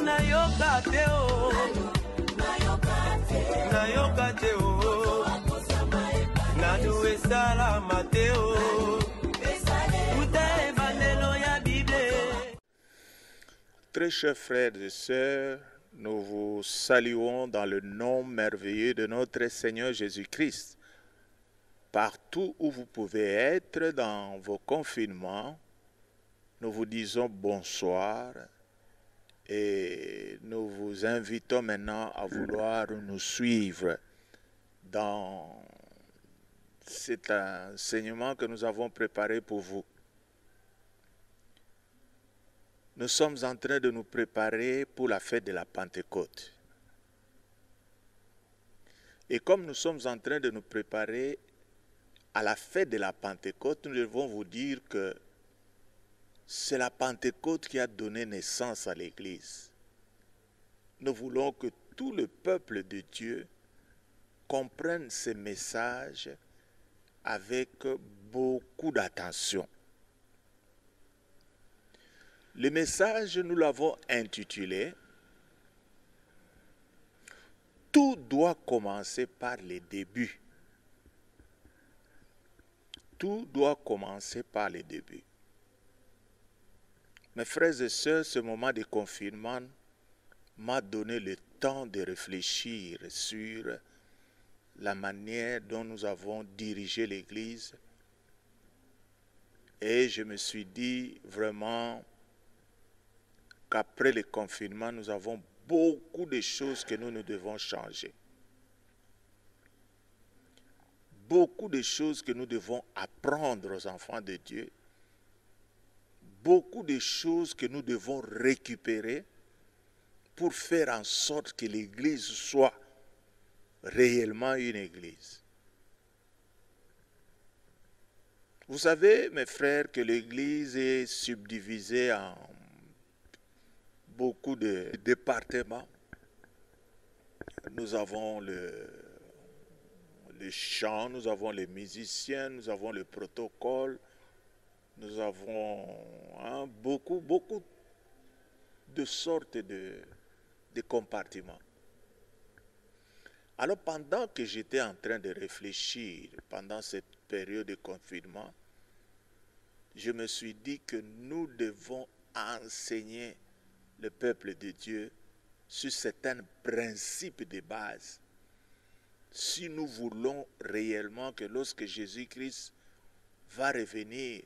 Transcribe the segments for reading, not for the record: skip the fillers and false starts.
nayoka te o nayoka te o nanu esala mateo uta ebalelo ya Bible. Très chers frères et sœurs, nous vous saluons dans le nom merveilleux de notre Seigneur Jésus-Christ. Partout où vous pouvez être dans vos confinements, nous vous disons bonsoir et nous vous invitons maintenant à vouloir nous suivre dans cet enseignement que nous avons préparé pour vous. Nous sommes en train de nous préparer pour la fête de la Pentecôte. Et comme nous sommes en train de nous préparer à la fête de la Pentecôte, nous devons vous dire que c'est la Pentecôte qui a donné naissance à l'Église. Nous voulons que tout le peuple de Dieu comprenne ces messages avec beaucoup d'attention. Le message, nous l'avons intitulé « Tout doit commencer par les débuts ». Tout doit commencer par les débuts. Mes frères et sœurs, ce moment de confinement m'a donné le temps de réfléchir sur la manière dont nous avons dirigé l'Église. Et je me suis dit vraiment qu'après le confinement, nous avons beaucoup de choses que nous devons changer. Beaucoup de choses que nous devons apprendre aux enfants de Dieu. Beaucoup de choses que nous devons récupérer pour faire en sorte que l'Église soit réellement une Église. Vous savez, mes frères, que l'Église est subdivisée en beaucoup de départements. Nous avons le chant, nous avons les musiciens, nous avons le protocole, nous avons beaucoup de sortes de compartiments. Alors pendant que j'étais en train de réfléchir, pendant cette période de confinement, je me suis dit que nous devons enseigner le peuple de Dieu sur certains principes de base. Si nous voulons réellement que lorsque Jésus-Christ va revenir,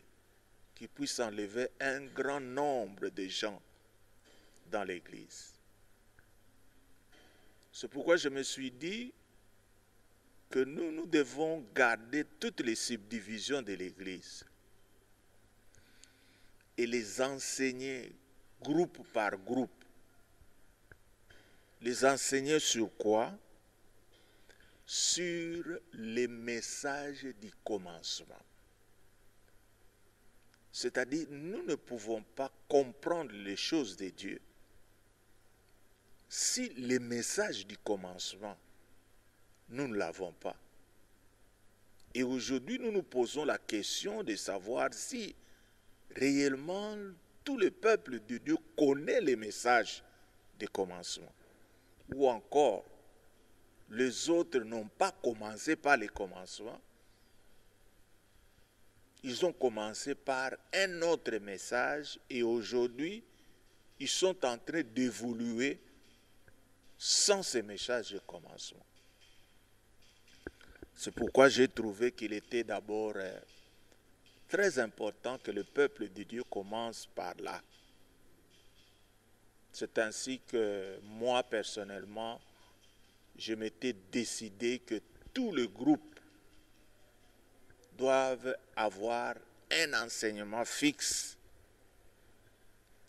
qu'il puisse enlever un grand nombre de gens dans l'Église. C'est pourquoi je me suis dit que nous devons garder toutes les subdivisions de l'Église et les enseigner groupe par groupe. Les enseigner sur quoi? Sur les messages du commencement. C'est-à-dire, nous ne pouvons pas comprendre les choses de Dieu si les messages du commencement, nous ne l'avons pas. Et aujourd'hui, nous nous posons la question de savoir si réellement tout le peuple de Dieu connaît les messages du commencement. Ou encore, les autres n'ont pas commencé par le commencement. Ils ont commencé par un autre message et aujourd'hui, ils sont en train d'évoluer sans ce message de commencement. C'est pourquoi j'ai trouvé qu'il était d'abord très important que le peuple de Dieu commence par là. C'est ainsi que moi, personnellement, je m'étais décidé que tous les groupes doivent avoir un enseignement fixe,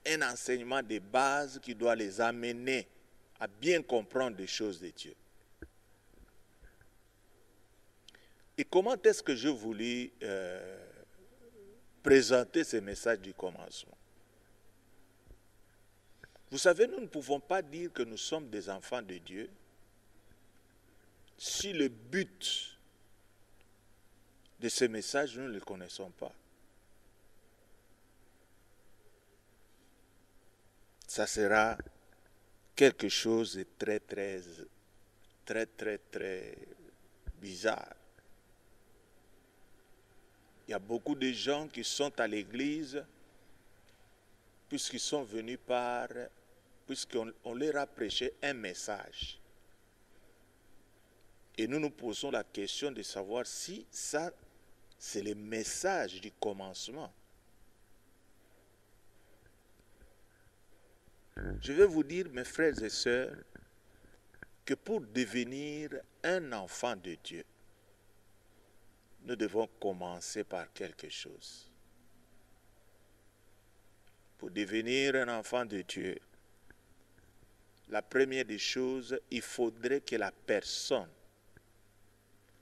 un enseignement de base qui doit les amener à bien comprendre les choses de Dieu. Et comment est-ce que je voulais présenter ce message du commencement? Vous savez, nous ne pouvons pas dire que nous sommes des enfants de Dieu si le but de ce message, nous ne le connaissons pas. Ça sera quelque chose de très bizarre. Il y a beaucoup de gens qui sont à l'église puisqu'ils sont venus puisqu'on leur a prêché un message. Et nous nous posons la question de savoir si ça, c'est le message du commencement. Je vais vous dire, mes frères et sœurs, que pour devenir un enfant de Dieu, nous devons commencer par quelque chose. Pour devenir un enfant de Dieu, la première des choses, il faudrait que la personne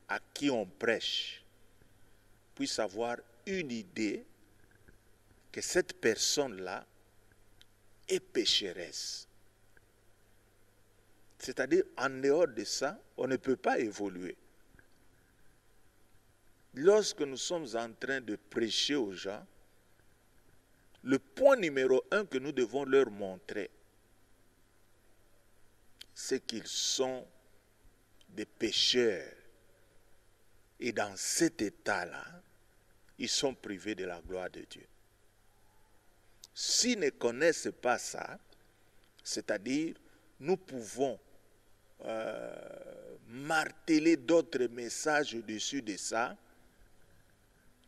à qui on prêche puisse avoir une idée que cette personne-là est pécheresse. C'est-à-dire, en dehors de ça, on ne peut pas évoluer. Lorsque nous sommes en train de prêcher aux gens, le point numéro 1 que nous devons leur montrer, c'est qu'ils sont des pécheurs. Et dans cet état-là, ils sont privés de la gloire de Dieu. S'ils ne connaissent pas ça, c'est-à-dire, nous pouvons marteler d'autres messages au-dessus de ça,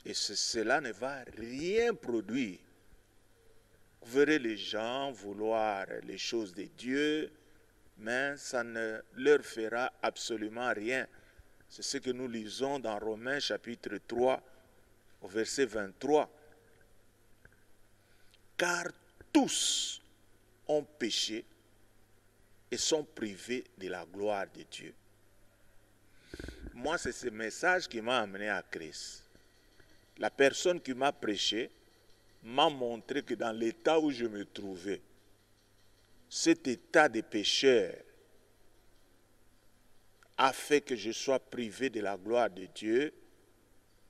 et cela ne va rien produire. Vous verrez les gens vouloir les choses de Dieu, mais ça ne leur fera absolument rien. C'est ce que nous lisons dans Romains chapitre 3, au verset 23. Car tous ont péché et sont privés de la gloire de Dieu. Moi, c'est ce message qui m'a amené à Christ. La personne qui m'a prêché m'a montré que dans l'état où je me trouvais, cet état de pécheur a fait que je sois privé de la gloire de Dieu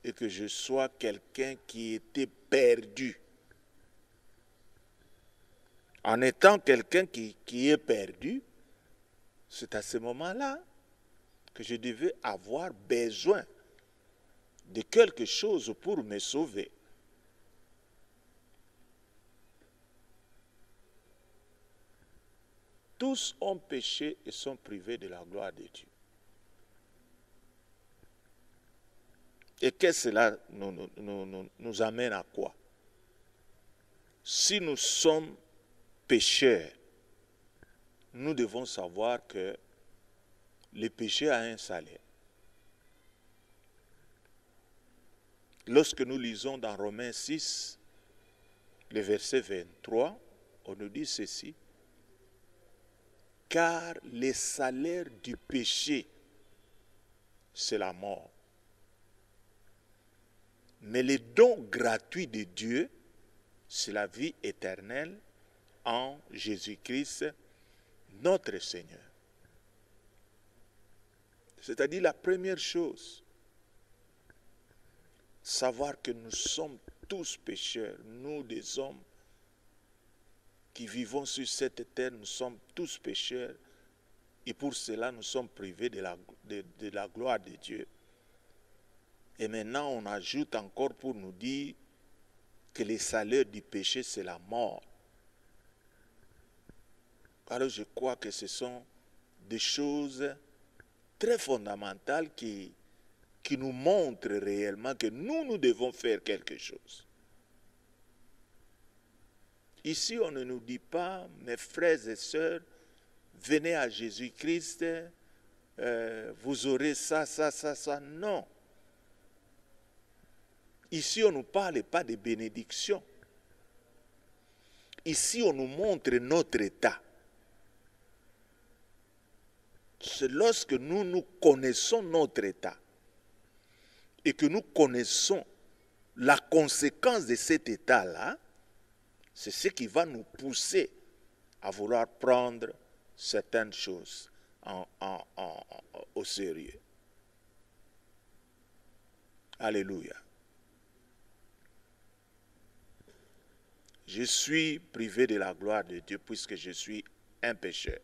et que je sois quelqu'un qui était perdu. En étant quelqu'un qui est perdu, c'est à ce moment-là que je devais avoir besoin de quelque chose pour me sauver. Tous ont péché et sont privés de la gloire de Dieu. Et que cela nous amène à quoi? Si nous sommes pécheurs, nous devons savoir que le péché a un salaire. Lorsque nous lisons dans Romains 6, le verset 23, on nous dit ceci: car le salaire du péché, c'est la mort. Mais le don gratuit de Dieu, c'est la vie éternelle en Jésus-Christ, notre Seigneur. C'est-à-dire la première chose, savoir que nous sommes tous pécheurs, nous des hommes qui vivons sur cette terre, nous sommes tous pécheurs, et pour cela nous sommes privés de la gloire de Dieu. Et maintenant on ajoute encore pour nous dire que le salaire du péché c'est la mort. Alors je crois que ce sont des choses très fondamentales qui nous montrent réellement que nous devons faire quelque chose. Ici, on ne nous dit pas, mes frères et sœurs, venez à Jésus-Christ, vous aurez ça. Non. Ici, on ne nous parle pas de bénédiction. Ici, on nous montre notre état. C'est lorsque nous connaissons notre état et que nous connaissons la conséquence de cet état-là, c'est ce qui va nous pousser à vouloir prendre certaines choses au sérieux. Alléluia. Je suis privé de la gloire de Dieu puisque je suis un pécheur.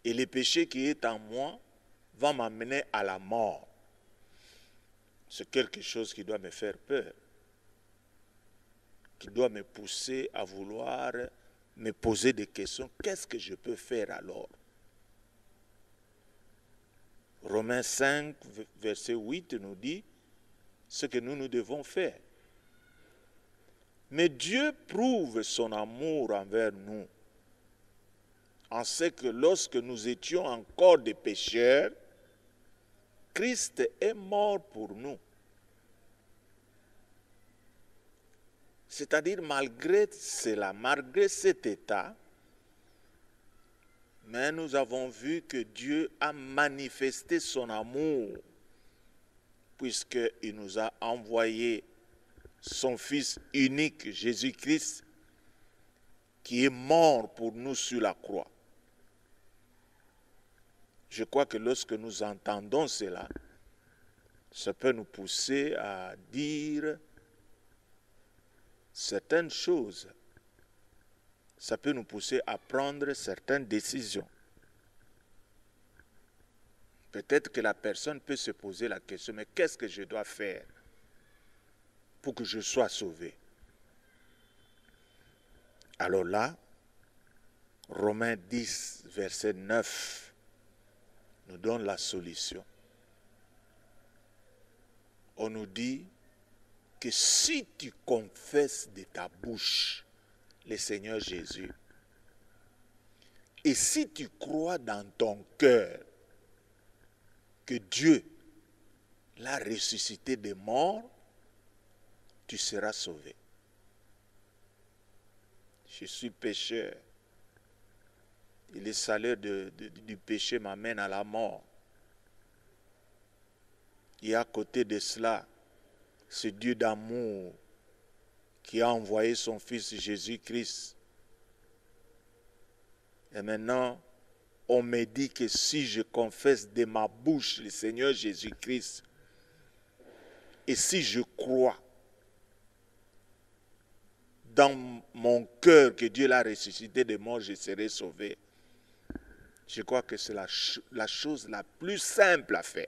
Et le péché qui est en moi va m'amener à la mort. C'est quelque chose qui doit me faire peur, qui doit me pousser à vouloir me poser des questions. Qu'est-ce que je peux faire alors? Romains 5, verset 8 nous dit ce que nous devons faire. Mais Dieu prouve son amour envers nous en ce que lorsque nous étions encore des pécheurs, Christ est mort pour nous. C'est-à-dire malgré cela, malgré cet état, mais nous avons vu que Dieu a manifesté son amour puisqu'il nous a envoyé son Fils unique, Jésus-Christ, qui est mort pour nous sur la croix. Je crois que lorsque nous entendons cela, ça peut nous pousser à dire certaines choses. Ça peut nous pousser à prendre certaines décisions. Peut-être que la personne peut se poser la question, mais qu'est-ce que je dois faire pour que je sois sauvé? Alors là, Romains 10, verset 9, nous donne la solution. On nous dit que si tu confesses de ta bouche le Seigneur Jésus, et si tu crois dans ton cœur que Dieu l'a ressuscité des morts, tu seras sauvé. Je suis pécheur. Et le salaire du péché m'amène à la mort. Et à côté de cela, ce Dieu d'amour qui a envoyé son Fils Jésus-Christ. Et maintenant, on me dit que si je confesse de ma bouche le Seigneur Jésus-Christ, et si je crois dans mon cœur que Dieu l'a ressuscité des morts, je serai sauvé. Je crois que c'est la chose la plus simple à faire.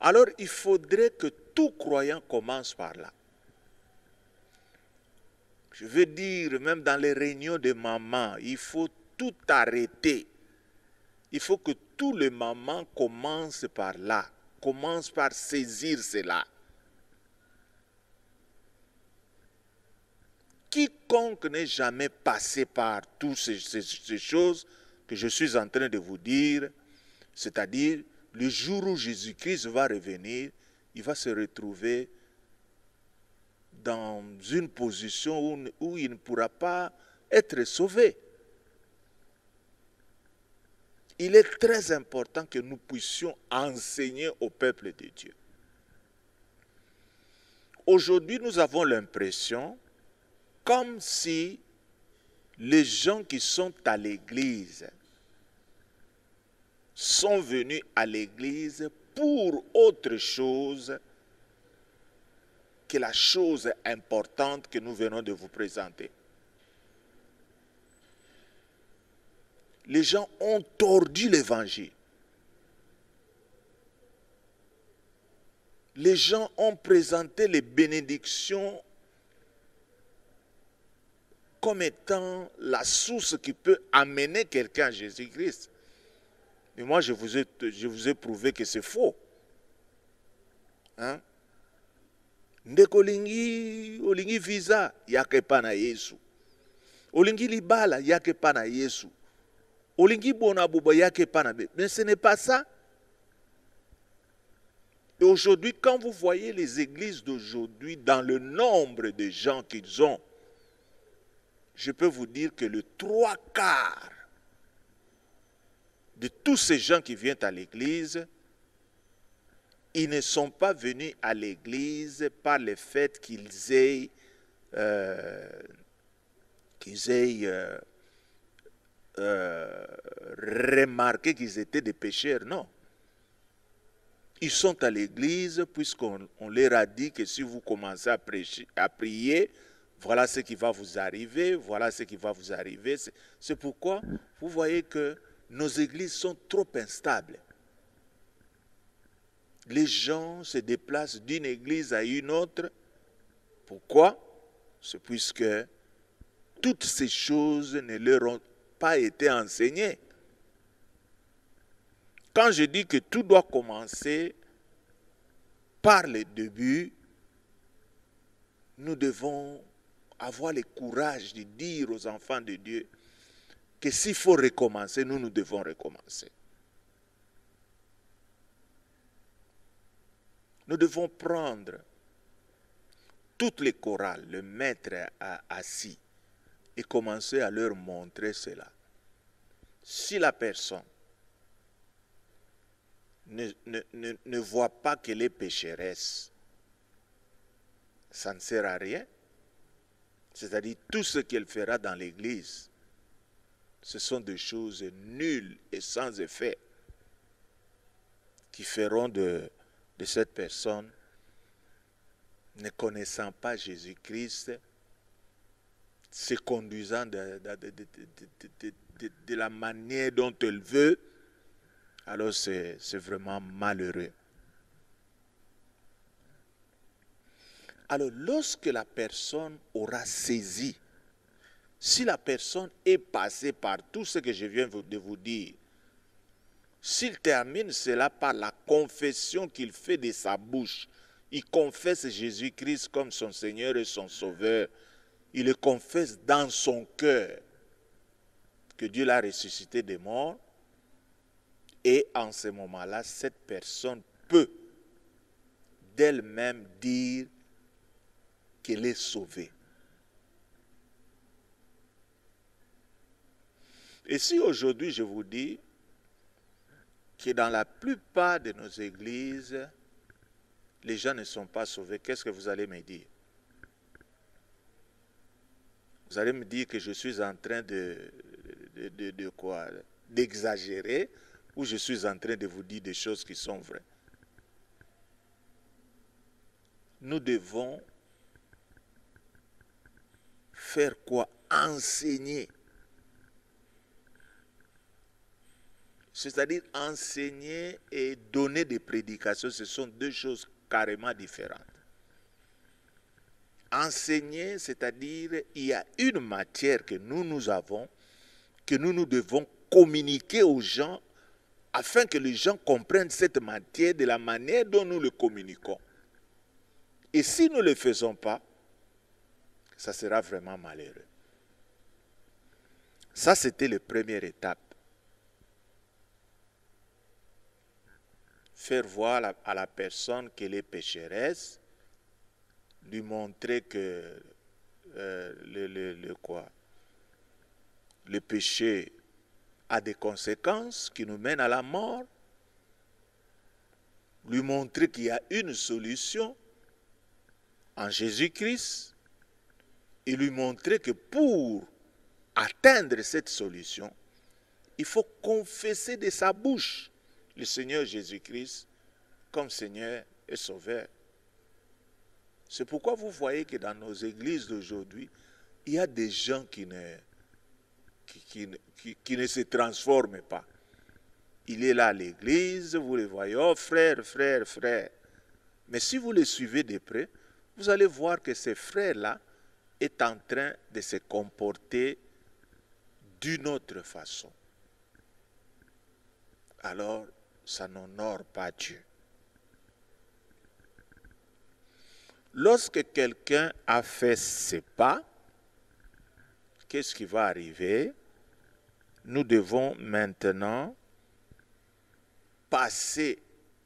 Alors, il faudrait que tout croyant commence par là. Je veux dire, même dans les réunions de mamans, il faut tout arrêter. Il faut que tous les mamans commencent par là, commencent par saisir cela. Quiconque n'est jamais passé par toutes ces choses que je suis en train de vous dire, c'est-à-dire le jour où Jésus-Christ va revenir, il va se retrouver dans une position où il ne pourra pas être sauvé. Il est très important que nous puissions enseigner au peuple de Dieu. Aujourd'hui, nous avons l'impression comme si les gens qui sont à l'église sont venus à l'église pour autre chose que la chose importante que nous venons de vous présenter. Les gens ont tordu l'évangile. Les gens ont présenté les bénédictions comme étant la source qui peut amener quelqu'un à Jésus-Christ. Mais moi, je vous ai prouvé que c'est faux. Hein? Ndeko olingi visa yake pana Yesu. Olingi libala yake pana Yesu. Olingi bona buba yake pana. Mais ce n'est pas ça. Et aujourd'hui, quand vous voyez les églises d'aujourd'hui dans le nombre de gens qu'ils ont, je peux vous dire que le 3/4 de tous ces gens qui viennent à l'église, ils ne sont pas venus à l'église par le fait qu'ils aient remarqué qu'ils étaient des pécheurs, non. Ils sont à l'église puisqu'on leur a dit que si vous commencez à prêcher, à prier, voilà ce qui va vous arriver, voilà ce qui va vous arriver. C'est pourquoi vous voyez que nos églises sont trop instables. Les gens se déplacent d'une église à une autre. Pourquoi? C'est puisque toutes ces choses ne leur ont pas été enseignées. Quand je dis que tout doit commencer par le début, nous devons avoir le courage de dire aux enfants de Dieu que s'il faut recommencer, nous devons recommencer. Nous devons prendre toutes les chorales, le mettre assis et commencer à leur montrer cela. Si la personne ne voit pas qu'elle est pécheresse, ça ne sert à rien. C'est-à-dire tout ce qu'elle fera dans l'église, ce sont des choses nulles et sans effet qui feront de cette personne, ne connaissant pas Jésus-Christ, se conduisant de la manière dont elle veut, alors c'est vraiment malheureux. Alors lorsque la personne aura saisi, si la personne est passée par tout ce que je viens de vous dire, s'il termine cela par la confession qu'il fait de sa bouche, il confesse Jésus-Christ comme son Seigneur et son Sauveur, il le confesse dans son cœur que Dieu l'a ressuscité des morts, et en ce moment-là, cette personne peut d'elle-même dire qu'elle est sauvée. Et si aujourd'hui je vous dis que dans la plupart de nos églises, les gens ne sont pas sauvés, qu'est-ce que vous allez me dire? Vous allez me dire que je suis en train de quoi? D'exagérer, ou je suis en train de vous dire des choses qui sont vraies. Nous devons faire quoi? Enseigner. C'est-à-dire enseigner et donner des prédications, ce sont deux choses carrément différentes. Enseigner, c'est-à-dire il y a une matière que nous avons, que nous devons communiquer aux gens afin que les gens comprennent cette matière de la manière dont nous le communiquons. Et si nous ne le faisons pas, ça sera vraiment malheureux. Ça, c'était la première étape. Faire voir à la personne qu'elle est pécheresse, lui montrer que le péché a des conséquences qui nous mènent à la mort, lui montrer qu'il y a une solution en Jésus-Christ, et lui montrer que pour atteindre cette solution, il faut confesser de sa bouche le Seigneur Jésus-Christ comme Seigneur et Sauveur. C'est pourquoi vous voyez que dans nos églises d'aujourd'hui, il y a des gens qui ne se transforment pas. Il est là à l'église, vous les voyez, oh frère, frère, frère. Mais si vous les suivez de près, vous allez voir que ces frères-là est en train de se comporter d'une autre façon. Alors, ça n'honore pas Dieu. Lorsque quelqu'un a fait ses pas, qu'est-ce qui va arriver? Nous devons maintenant passer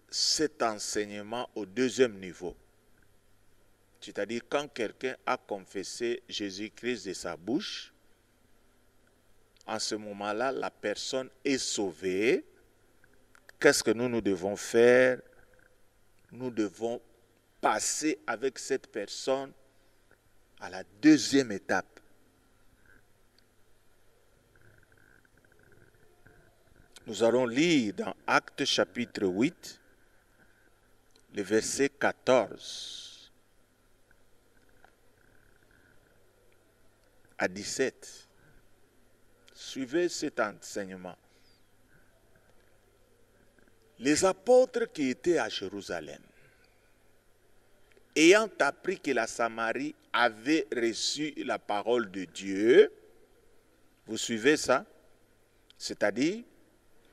cet enseignement au deuxième niveau. C'est-à-dire quand quelqu'un a confessé Jésus-Christ de sa bouche, en ce moment-là, la personne est sauvée. Qu'est-ce que nous devons faire? Nous devons passer avec cette personne à la deuxième étape. Nous allons lire dans Actes chapitre 8, le verset 14 à 17. Suivez cet enseignement. Les apôtres qui étaient à Jérusalem, ayant appris que la Samarie avait reçu la parole de Dieu, vous suivez ça? C'est-à-dire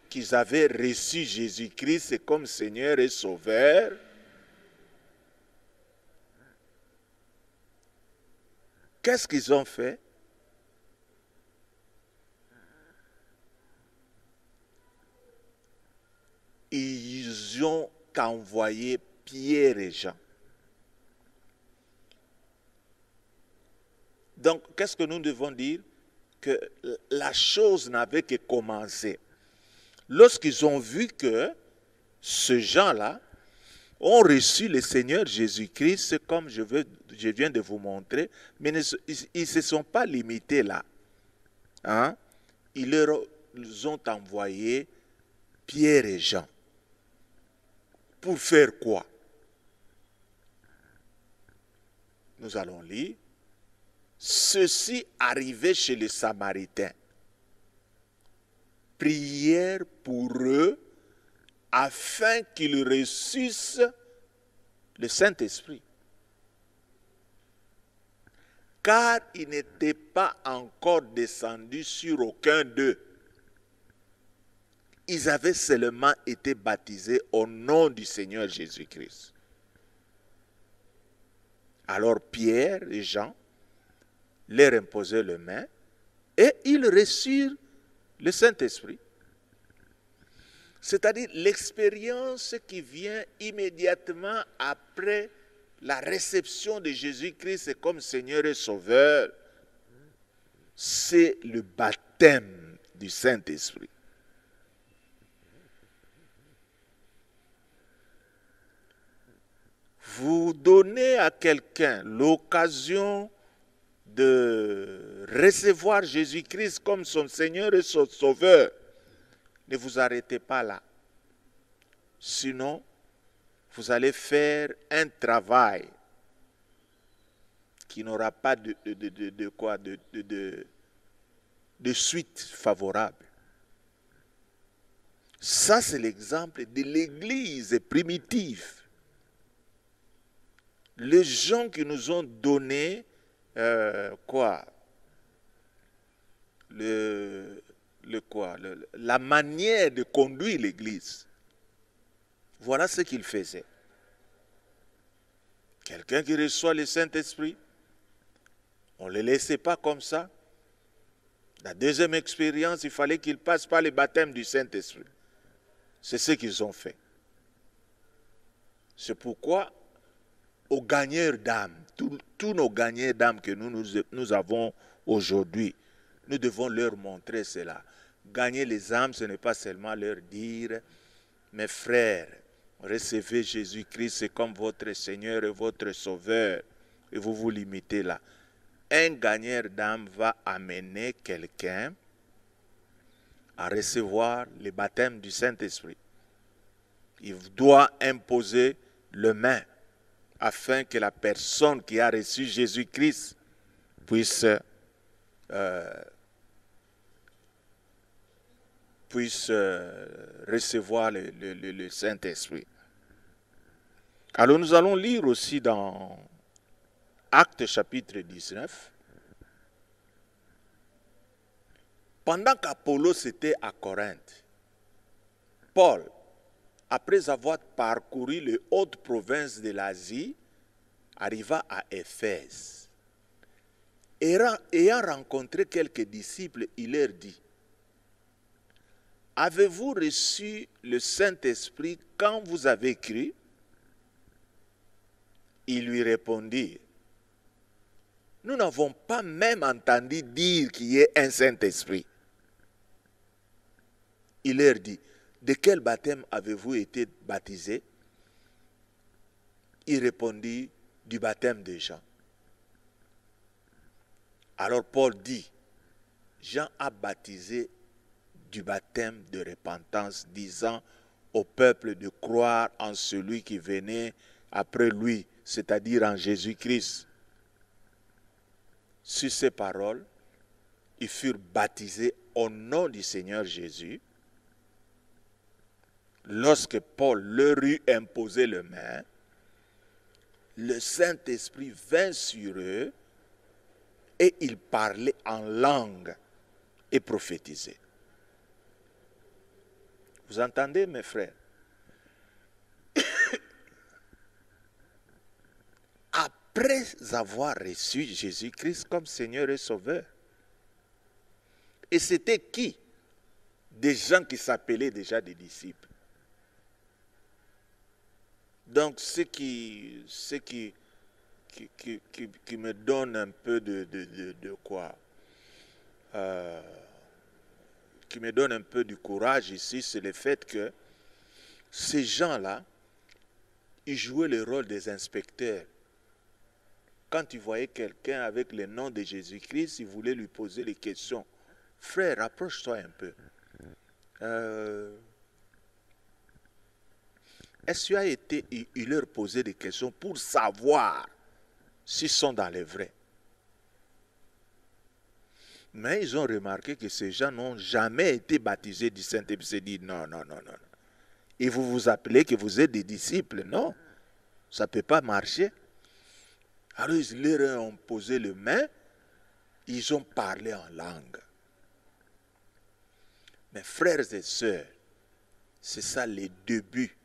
qu'ils avaient reçu Jésus-Christ comme Seigneur et Sauveur. Qu'est-ce qu'ils ont fait? Ils ont envoyé Pierre et Jean. Donc, qu'est-ce que nous devons dire? Que la chose n'avait que commencé. Lorsqu'ils ont vu que ces gens-là ont reçu le Seigneur Jésus-Christ, comme je viens de vous montrer, mais ils ne se sont pas limités là. Hein? Ils leur ont envoyé Pierre et Jean. Pour faire quoi? Nous allons lire. Ceci arrivait chez les Samaritains. Prière pour eux afin qu'ils reçussent le Saint-Esprit. Car il n'était pas encore descendu sur aucun d'eux. Ils avaient seulement été baptisés au nom du Seigneur Jésus-Christ. Alors Pierre et Jean leur imposaient les mains et ils reçurent le Saint-Esprit. C'est-à-dire l'expérience qui vient immédiatement après la réception de Jésus-Christ comme Seigneur et Sauveur, c'est le baptême du Saint-Esprit. Vous donnez à quelqu'un l'occasion de recevoir Jésus-Christ comme son Seigneur et son Sauveur, ne vous arrêtez pas là. Sinon, vous allez faire un travail qui n'aura pas de suite favorable. Ça, c'est l'exemple de l'Église primitive. Les gens qui nous ont donné la manière de conduire l'Église. Voilà ce qu'ils faisaient. Quelqu'un qui reçoit le Saint-Esprit, on ne le laissait pas comme ça. La deuxième expérience, il fallait qu'il passe par le baptême du Saint-Esprit. C'est ce qu'ils ont fait. C'est pourquoi, aux gagneurs d'âme, tous nos gagneurs d'âme que nous avons aujourd'hui, nous devons leur montrer cela. Gagner les âmes, ce n'est pas seulement leur dire, mes frères, recevez Jésus-Christ comme votre Seigneur et votre Sauveur, et vous vous limitez là. Un gagneur d'âme va amener quelqu'un à recevoir le baptême du Saint-Esprit. Il doit imposer les mains afin que la personne qui a reçu Jésus-Christ puisse recevoir le Saint-Esprit. Alors nous allons lire aussi dans Actes chapitre 19. Pendant qu'Apollos était à Corinthe, Paul, après avoir parcouru les hautes provinces de l'Asie, arriva à Éphèse. Ayant rencontré quelques disciples, il leur dit, « Avez-vous reçu le Saint-Esprit quand vous avez cru ?» Ils lui répondirent, « Nous n'avons pas même entendu dire qu'il y ait un Saint-Esprit. » Il leur dit, « De quel baptême avez-vous été baptisés ?» Il répondit, « Du baptême de Jean. » Alors Paul dit, « Jean a baptisé du baptême de repentance, disant, au peuple de croire en celui qui venait après lui, c'est-à-dire en Jésus-Christ. Sur ces paroles, ils furent baptisés au nom du Seigneur Jésus. Lorsque Paul leur eut imposé les mains, le Saint-Esprit vint sur eux et ils parlaient en langue et prophétisaient. Vous entendez, mes frères? Après avoir reçu Jésus-Christ comme Seigneur et Sauveur, et c'était qui? Des gens qui s'appelaient déjà des disciples. Donc, ce qui me donne un peu de quoi qui me donne un peu du courage ici, c'est le fait que ces gens-là, ils jouaient le rôle des inspecteurs. Quand ils voyaient quelqu'un avec le nom de Jésus-Christ, ils voulaient lui poser des questions. Frère, approche-toi un peu. Est-ce qu'il a été, il leur posait des questions pour savoir s'ils sont dans le vrai? Mais ils ont remarqué que ces gens n'ont jamais été baptisés du Saint-Esprit. Ils se disent non. Et vous vous appelez que vous êtes des disciples? Non, ça ne peut pas marcher. Alors ils leur ont posé les mains, ils ont parlé en langue. Mes frères et sœurs, c'est ça les débuts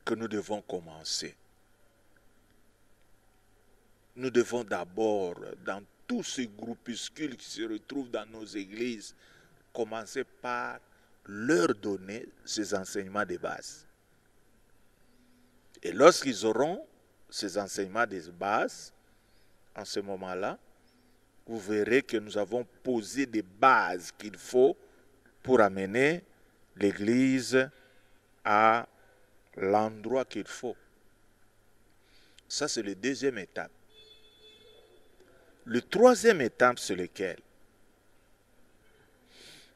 que nous devons commencer. Nous devons d'abord, dans tous ces groupuscules qui se retrouvent dans nos églises, commencer par leur donner ces enseignements de base. Et lorsqu'ils auront ces enseignements de base, en ce moment-là, vous verrez que nous avons posé des bases qu'il faut pour amener l'Église à l'endroit qu'il faut. Ça, c'est la deuxième étape. Le troisième étape, c'est lequel?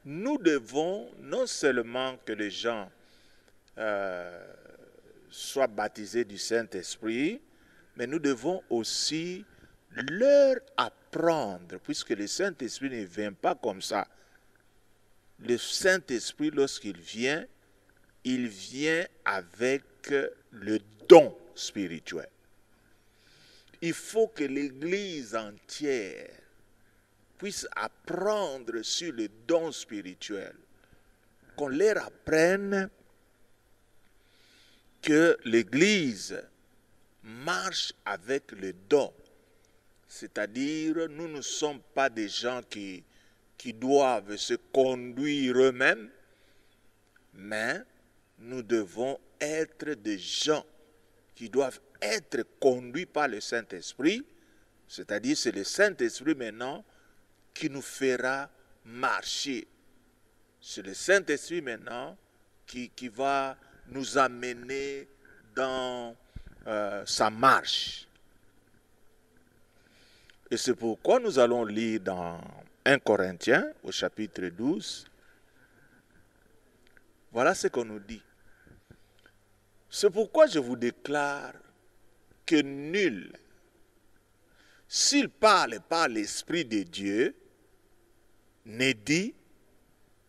Nous devons non seulement que les gens soient baptisés du Saint-Esprit, mais nous devons aussi leur apprendre, puisque le Saint-Esprit ne vient pas comme ça. Le Saint-Esprit, lorsqu'il vient, il vient avec le don spirituel. Il faut que l'Église entière puisse apprendre sur le don spirituel. Qu'on leur apprenne que l'Église marche avec le don. C'est-à-dire, nous ne sommes pas des gens qui doivent se conduire eux-mêmes, mais nous devons être des gens qui doivent être conduits par le Saint-Esprit, c'est-à-dire c'est le Saint-Esprit maintenant qui nous fera marcher. C'est le Saint-Esprit maintenant qui va nous amener dans sa marche. Et c'est pourquoi nous allons lire dans 1 Corinthiens, au chapitre 12. Voilà ce qu'on nous dit. C'est pourquoi je vous déclare que nul, s'il parle par l'Esprit de Dieu, ne dit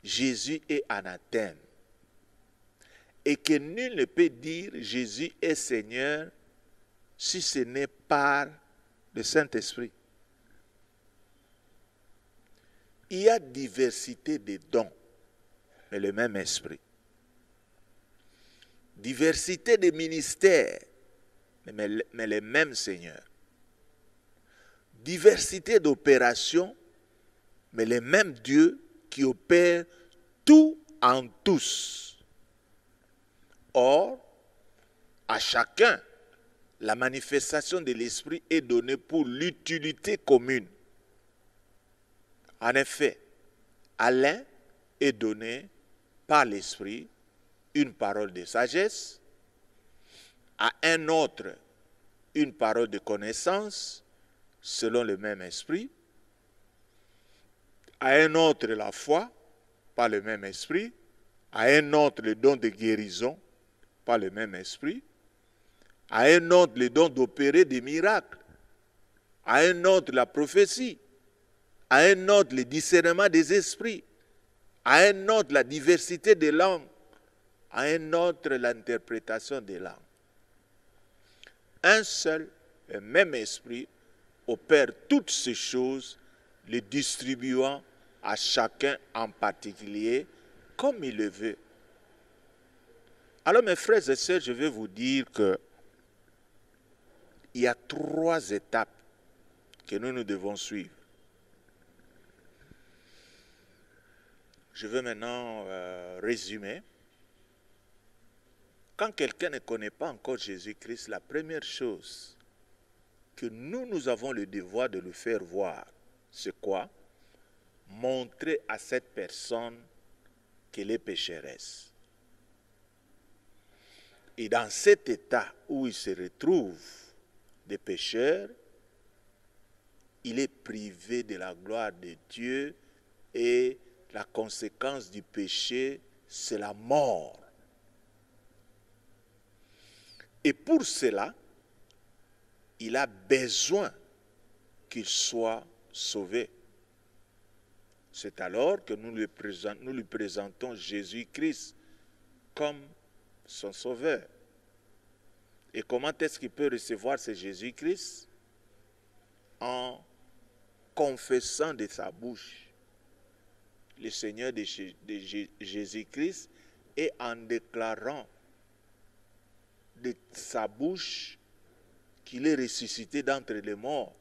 Jésus est anathème. Et que nul ne peut dire Jésus est Seigneur si ce n'est par le Saint-Esprit. Il y a diversité de dons, mais le même esprit. Diversité de ministères, mais le même Seigneur. Diversité d'opérations, mais le même Dieu qui opère tout en tous. Or, à chacun, la manifestation de l'Esprit est donnée pour l'utilité commune. En effet, à l'un est donné par l'Esprit une parole de sagesse, à un autre une parole de connaissance selon le même esprit, à un autre la foi par le même esprit, À un autre, le don de guérison, pas le même esprit. À un autre, le don d'opérer des miracles. À un autre, la prophétie. À un autre, le discernement des esprits. À un autre, la diversité des langues. À un autre, l'interprétation des langues. Un seul et même esprit opère toutes ces choses, les distribuant à chacun en particulier comme il le veut. Alors mes frères et sœurs, je vais vous dire que il y a 3 étapes que nous devons suivre. Je vais maintenant résumer. Quand quelqu'un ne connaît pas encore Jésus-Christ, la première chose que nous avons le devoir de lui faire voir, c'est quoi? Montrer à cette personne qu'elle est pécheresse. Et dans cet état où il se retrouve des pécheurs, il est privé de la gloire de Dieu et la conséquence du péché, c'est la mort. Et pour cela, il a besoin qu'il soit sauvé. C'est alors que nous lui présentons Jésus-Christ comme son sauveur. Et comment est-ce qu'il peut recevoir ce Jésus-Christ? En confessant de sa bouche le Seigneur de Jésus-Christ et en déclarant de sa bouche qu'il est ressuscité d'entre les morts.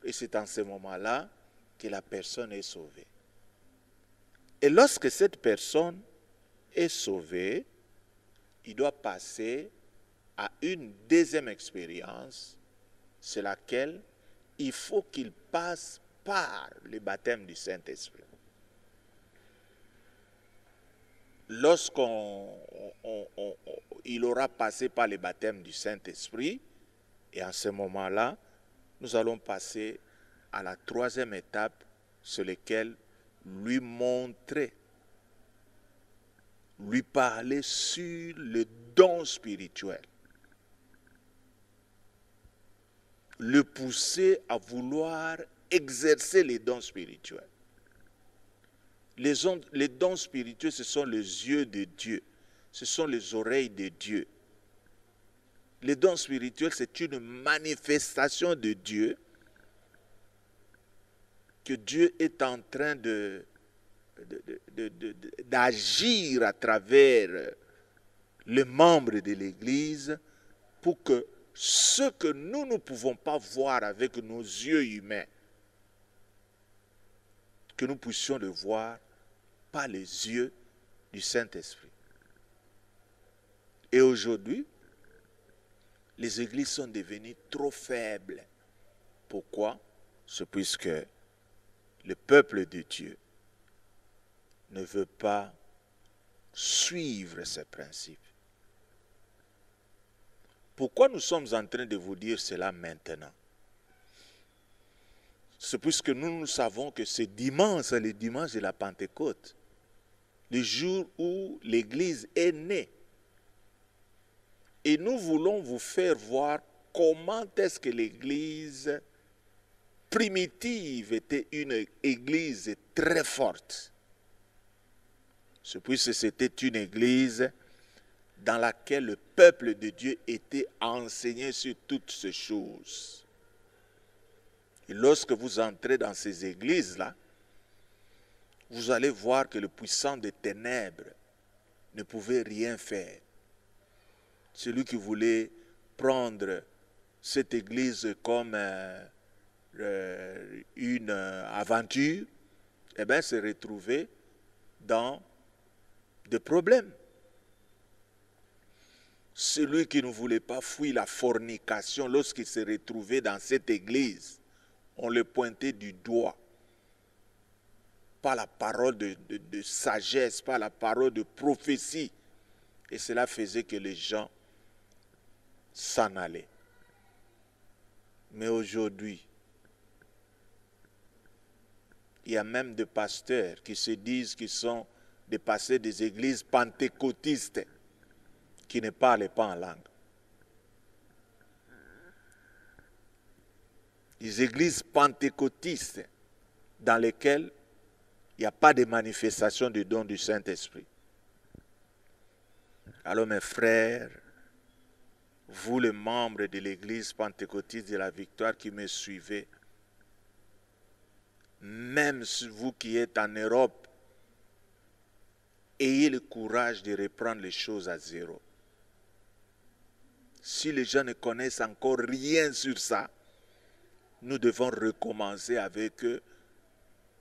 Et c'est en ce moment-là que la personne est sauvée. Et lorsque cette personne est sauvée, il doit passer à une deuxième expérience, c'est laquelle il faut qu'il passe par le baptême du Saint-Esprit. Lorsqu'il aura passé par le baptême du Saint-Esprit, et en ce moment-là, nous allons passer à la 3e étape, sur laquelle lui montrer, lui parler sur le don spirituel, le pousser à vouloir exercer les dons spirituels. Les dons spirituels, ce sont les yeux de Dieu, ce sont les oreilles de Dieu. Les dons spirituels, c'est une manifestation de Dieu que Dieu est en train d'agir à travers les membres de l'Église pour que ce que nous ne pouvons pas voir avec nos yeux humains, que nous puissions le voir par les yeux du Saint-Esprit. Et aujourd'hui, les églises sont devenues trop faibles. Pourquoi? C'est puisque le peuple de Dieu ne veut pas suivre ces principes. Pourquoi nous sommes en train de vous dire cela maintenant? C'est puisque nous savons que c'est dimanche, le dimanche de la Pentecôte, le jour où l'Église est née. Et nous voulons vous faire voir comment est-ce que l'Église primitive était une Église très forte. C'est puisque c'était une Église dans laquelle le peuple de Dieu était enseigné sur toutes ces choses. Et lorsque vous entrez dans ces églises-là, vous allez voir que le puissant des ténèbres ne pouvait rien faire. Celui qui voulait prendre cette église comme une aventure, eh bien, se retrouvait dans des problèmes. Celui qui ne voulait pas fuir la fornication, lorsqu'il se retrouvait dans cette église, on le pointait du doigt. Par la parole de sagesse, par la parole de prophétie. Et cela faisait que les gens s'en allaient. Mais aujourd'hui, il y a même des pasteurs qui se disent qu'ils sont de passer des églises pentecôtistes qui ne parlent pas en langue. Des églises pentecôtistes dans lesquelles il n'y a pas de manifestation du don du Saint-Esprit. Alors mes frères, vous les membres de l'église pentecôtiste de la Victoire qui me suivez, même vous qui êtes en Europe, ayez le courage de reprendre les choses à zéro. Si les gens ne connaissent encore rien sur ça, nous devons recommencer avec eux.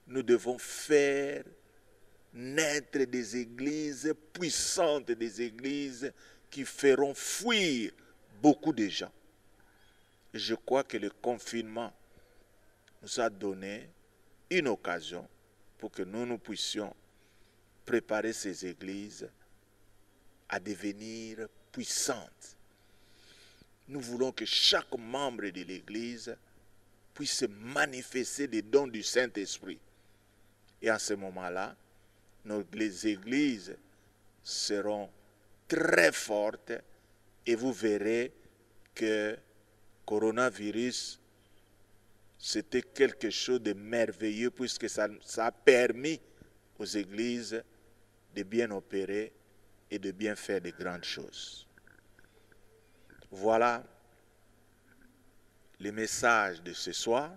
Nous devons faire naître des églises puissantes, des églises qui feront fuir beaucoup de gens. Je crois que le confinement nous a donné une occasion pour que nous puissions préparer ces églises à devenir puissantes. Nous voulons que chaque membre de l'église puisse manifester des dons du Saint-Esprit. Et à ce moment-là, nos églises seront très fortes et vous verrez que coronavirus, c'était quelque chose de merveilleux puisque ça a permis aux églises de bien opérer et de bien faire de grandes choses. Voilà le message de ce soir.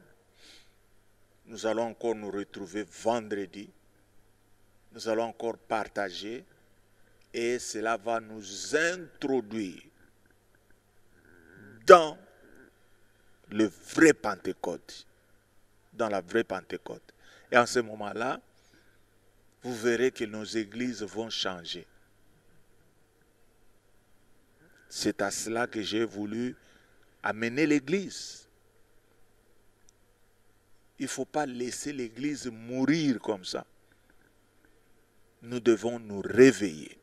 Nous allons encore nous retrouver vendredi. Nous allons encore partager et cela va nous introduire dans le vrai Pentecôte. Dans la vraie Pentecôte. Et en ce moment-là, vous verrez que nos églises vont changer. C'est à cela que j'ai voulu amener l'église. Il ne faut pas laisser l'église mourir comme ça. Nous devons nous réveiller.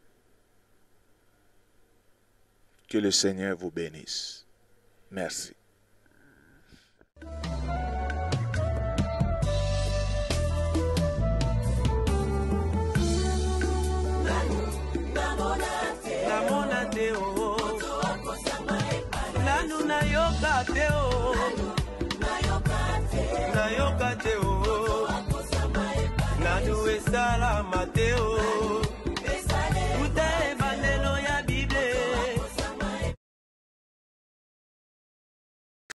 Que le Seigneur vous bénisse. Merci.